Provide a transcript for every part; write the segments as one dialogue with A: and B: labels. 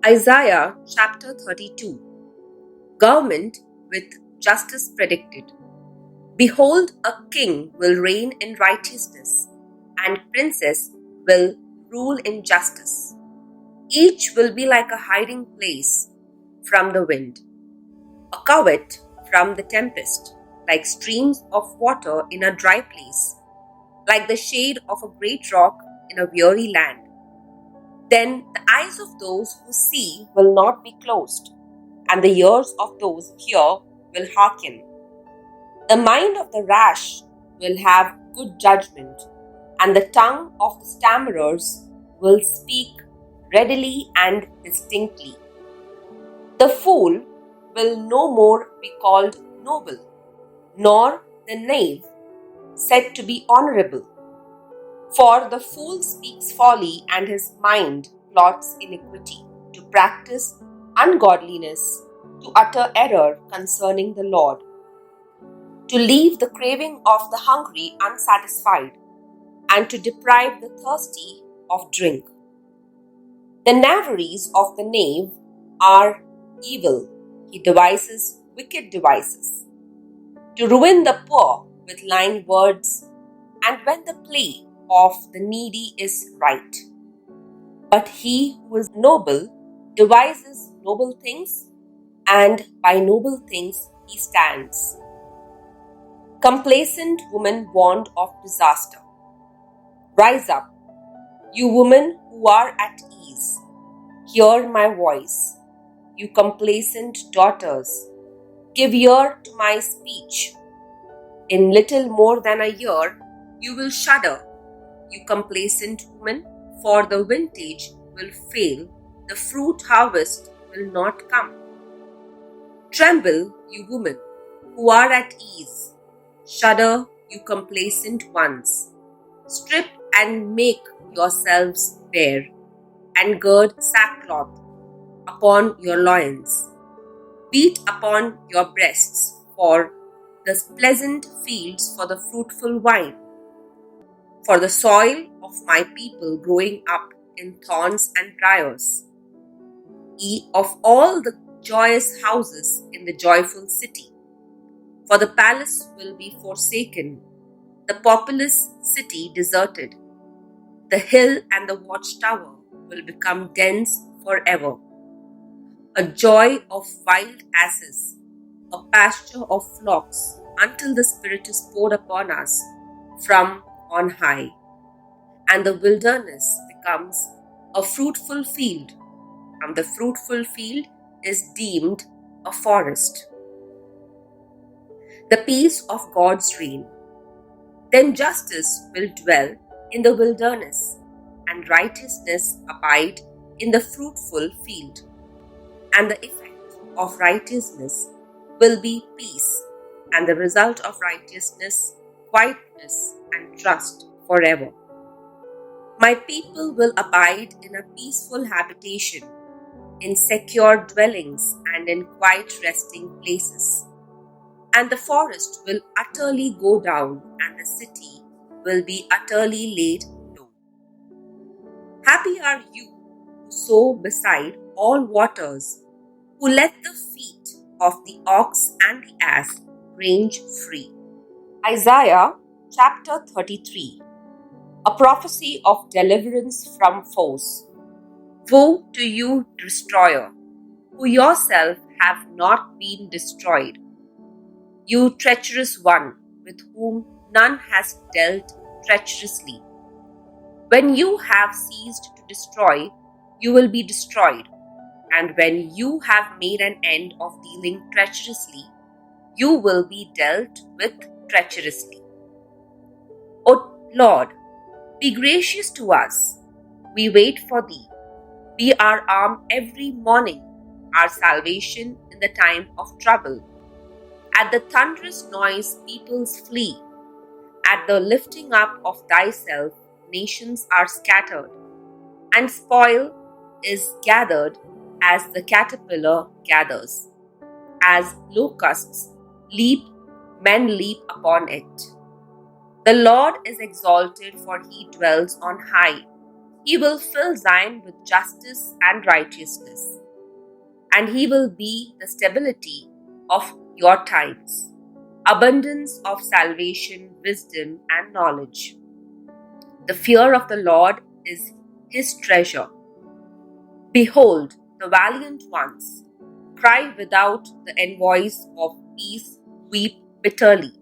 A: Isaiah chapter 32. Government with justice predicted. Behold, a king will reign in righteousness, and princes will rule in justice. Each will be like a hiding place from the wind, a covert from the tempest, like streams of water in a dry place, like the shade of a great rock in a weary land. Then the eyes of those who see will not be closed, and the ears of those who hear will hearken. The mind of the rash will have good judgment, and the tongue of the stammerers will speak readily and distinctly. The fool will no more be called noble, nor the knave said to be honorable. For the fool speaks folly, and his mind plots iniquity, to practice ungodliness, to utter error concerning the Lord, to leave the craving of the hungry unsatisfied, and to deprive the thirsty of drink. The knaveries of the knave are evil. He devises wicked devices, to ruin the poor with lying words, and when the plea of the needy is right. But he who is noble devises noble things, and by noble things he stands. Complacent woman warned of disaster. Rise up, you women who are at ease. Hear my voice, you complacent daughters. Give ear to my speech. In little more than a year, you will shudder, you complacent woman, for the vintage will fail, the fruit harvest will not come. Tremble, you women who are at ease. Shudder, you complacent ones. Strip and make yourselves bare, and gird sackcloth upon your loins. Beat upon your breasts for the pleasant fields, for the fruitful vine, for the soil of my people growing up in thorns and briars. Ye of all the joyous houses in the joyful city, for the palace will be forsaken, the populous city deserted. The hill and the watchtower will become dens forever. A joy of wild asses, a pasture of flocks, until the Spirit is poured upon us from on high, and the wilderness becomes a fruitful field, and the fruitful field is deemed a forest. The peace of God's reign. Then justice will dwell in the wilderness, and righteousness abide in the fruitful field. And the effect of righteousness will be peace, and the result of righteousness, quietness and trust forever. My people will abide in a peaceful habitation, in secure dwellings and in quiet resting places. And the forest will utterly go down, and the city will be utterly laid low. Happy are you who sow beside all waters, who let the feet of the ox and the ass range free. Isaiah chapter 33. A prophecy of deliverance from foes. Woe to you, destroyer, who yourself have not been destroyed. You treacherous one, with whom none has dealt treacherously. When you have ceased to destroy, you will be destroyed. And when you have made an end of dealing treacherously, you will be dealt with treacherously. O Lord, be gracious to us. We wait for thee. Be our arm every morning, our salvation in the time of trouble. At the thunderous noise, peoples flee. At the lifting up of thyself, nations are scattered, and spoil is gathered as the caterpillar gathers. As locusts leap, men leap upon it. The Lord is exalted, for he dwells on high. He will fill Zion with justice and righteousness, and he will be the stability of your times, abundance of salvation, wisdom, and knowledge. The fear of the Lord is his treasure. Behold, the valiant ones cry without the envoys of peace, weep bitterly.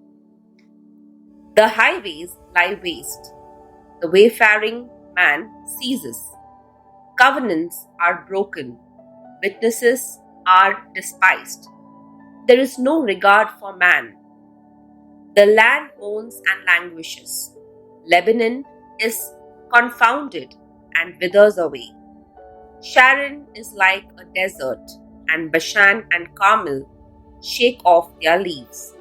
A: The highways lie waste. The wayfaring man ceases. Covenants are broken. Witnesses are despised. There is no regard for man. The land moans and languishes. Lebanon is confounded and withers away. Sharon is like a desert, and Bashan and Carmel shake off their leaves.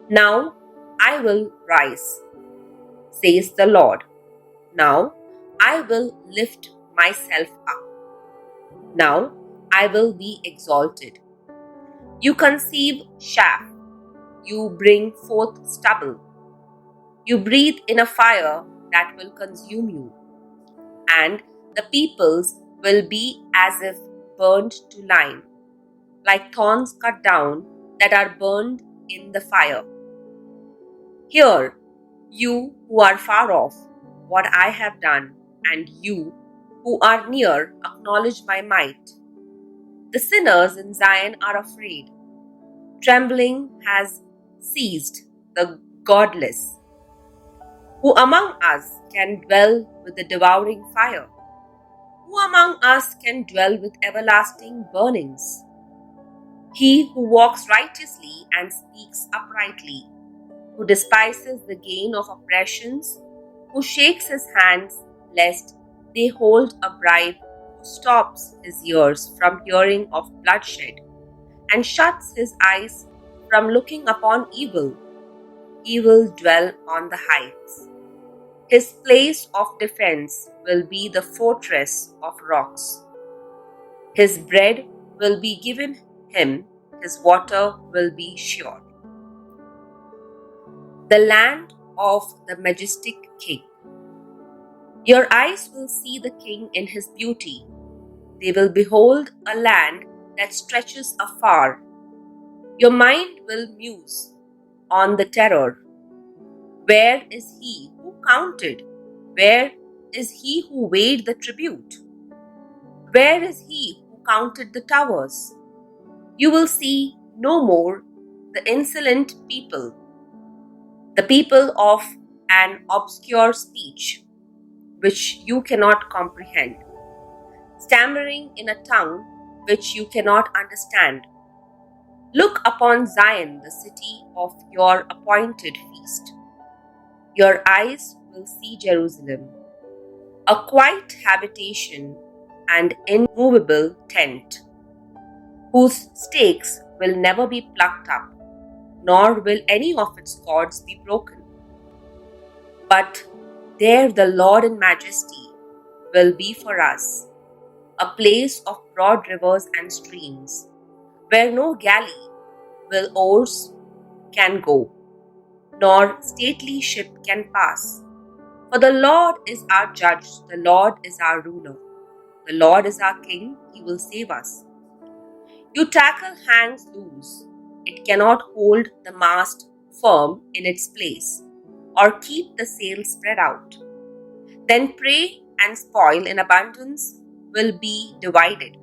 A: Now I will rise, says the Lord. Now I will lift myself up. Now I will be exalted. You conceive chaff, you bring forth stubble. You breathe in a fire that will consume you, and the peoples will be as if burned to lime, like thorns cut down that are burned in the fire. Hear, you who are far off, what I have done, and you who are near, acknowledge my might. The sinners in Zion are afraid. Trembling has seized the godless. Who among us can dwell with the devouring fire? Who among us can dwell with everlasting burnings? He who walks righteously and speaks uprightly, who despises the gain of oppressions, who shakes his hands lest they hold a bribe, who stops his ears from hearing of bloodshed, and shuts his eyes from looking upon evil, he will dwell on the heights. His place of defense will be the fortress of rocks. His bread will be given him, his water will be sure. The land of the majestic King. Your eyes will see the King in his beauty. They will behold a land that stretches afar. Your mind will muse on the terror. Where is he who counted? Where is he who weighed the tribute? Where is he who counted the towers? You will see no more the insolent people, the people of an obscure speech, which you cannot comprehend, stammering in a tongue which you cannot understand. Look upon Zion, the city of your appointed feast. Your eyes will see Jerusalem, a quiet habitation and immovable tent, whose stakes will never be plucked up, nor will any of its cords be broken. But there the Lord in majesty will be for us, a place of broad rivers and streams, where no galley with oars can go, nor stately ship can pass. For the Lord is our judge, the Lord is our ruler, the Lord is our king, he will save us. You tackle hangs loose, it cannot hold the mast firm in its place, or keep the sail spread out. Then prey and spoil in abundance will be divided.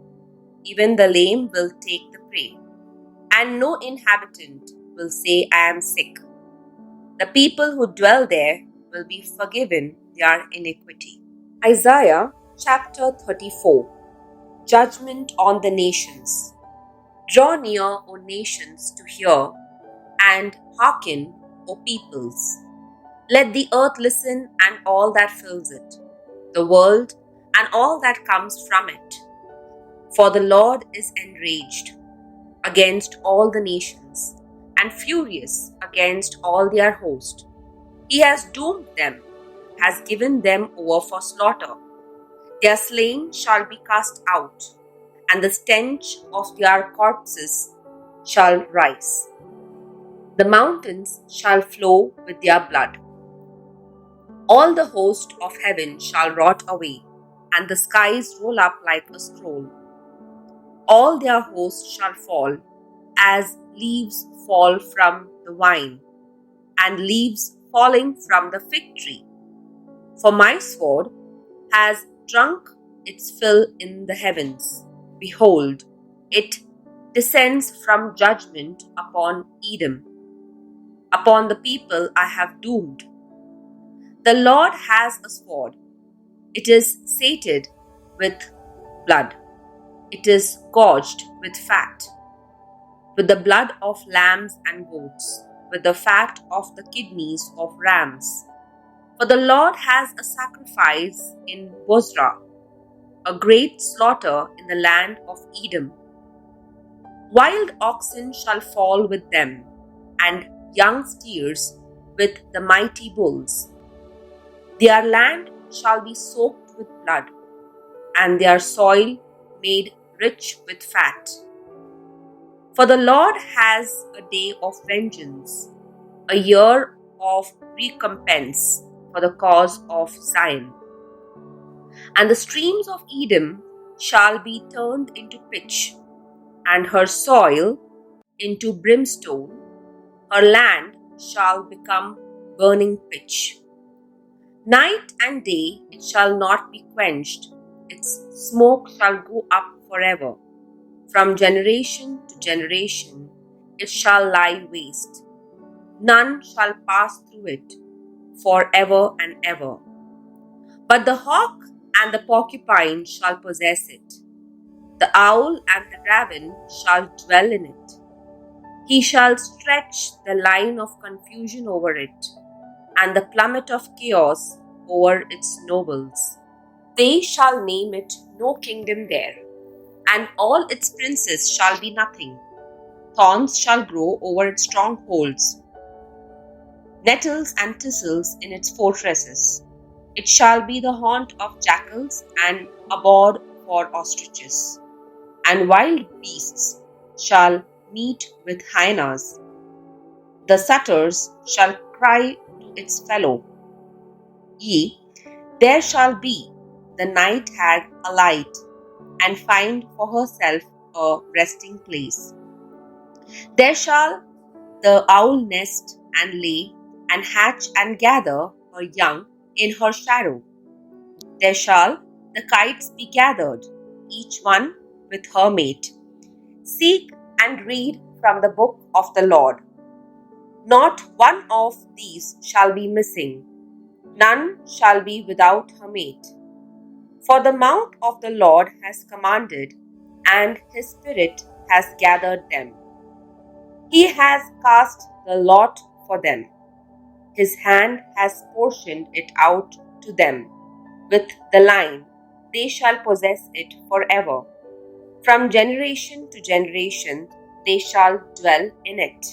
A: Even the lame will take the prey, and no inhabitant will say, I am sick. The people who dwell there will be forgiven their iniquity. Isaiah chapter 34. Judgment on the nations. Draw near, O nations, to hear, and hearken, O peoples. Let the earth listen and all that fills it, the world and all that comes from it. For the Lord is enraged against all the nations, and furious against all their host. He has doomed them, has given them over for slaughter. Their slain shall be cast out, and the stench of their corpses shall rise. The mountains shall flow with their blood. All the host of heaven shall rot away, and the skies roll up like a scroll. All their hosts shall fall, as leaves fall from the vine, and leaves falling from the fig tree. For my sword has drunk its fill in the heavens. Behold, it descends from judgment upon Edom, upon the people I have doomed. The Lord has a sword. It is sated with blood. It is gorged with fat, with the blood of lambs and goats, with the fat of the kidneys of rams. For the Lord has a sacrifice in Bozrah, a great slaughter in the land of Edom. Wild oxen shall fall with them, and young steers with the mighty bulls. Their land shall be soaked with blood, and their soil made rich with fat. For the Lord has a day of vengeance, a year of recompense for the cause of Zion. And the streams of Edom shall be turned into pitch, and her soil into brimstone. Her land shall become burning pitch. Night and day it shall not be quenched, its smoke shall go up forever. From generation to generation it shall lie waste. None shall pass through it forever and ever. But the hawk and the porcupine shall possess it. The owl and the raven shall dwell in it. He shall stretch the line of confusion over it, and the plummet of chaos over its nobles. They shall name it no kingdom there, and all its princes shall be nothing. Thorns shall grow over its strongholds, nettles and thistles in its fortresses. It shall be the haunt of jackals and abode for ostriches. And wild beasts shall meet with hyenas. The satyrs shall cry to its fellow. Yea, there shall be the night hag alight, and find for herself a resting place. There shall the owl nest and lay, and hatch and gather her young in her shadow. There shall the kites be gathered, each one with her mate. Seek and read from the book of the Lord. Not one of these shall be missing, none shall be without her mate. For the mouth of the Lord has commanded, and his spirit has gathered them. He has cast the lot for them. His hand has portioned it out to them. With the line, they shall possess it forever. From generation to generation, they shall dwell in it.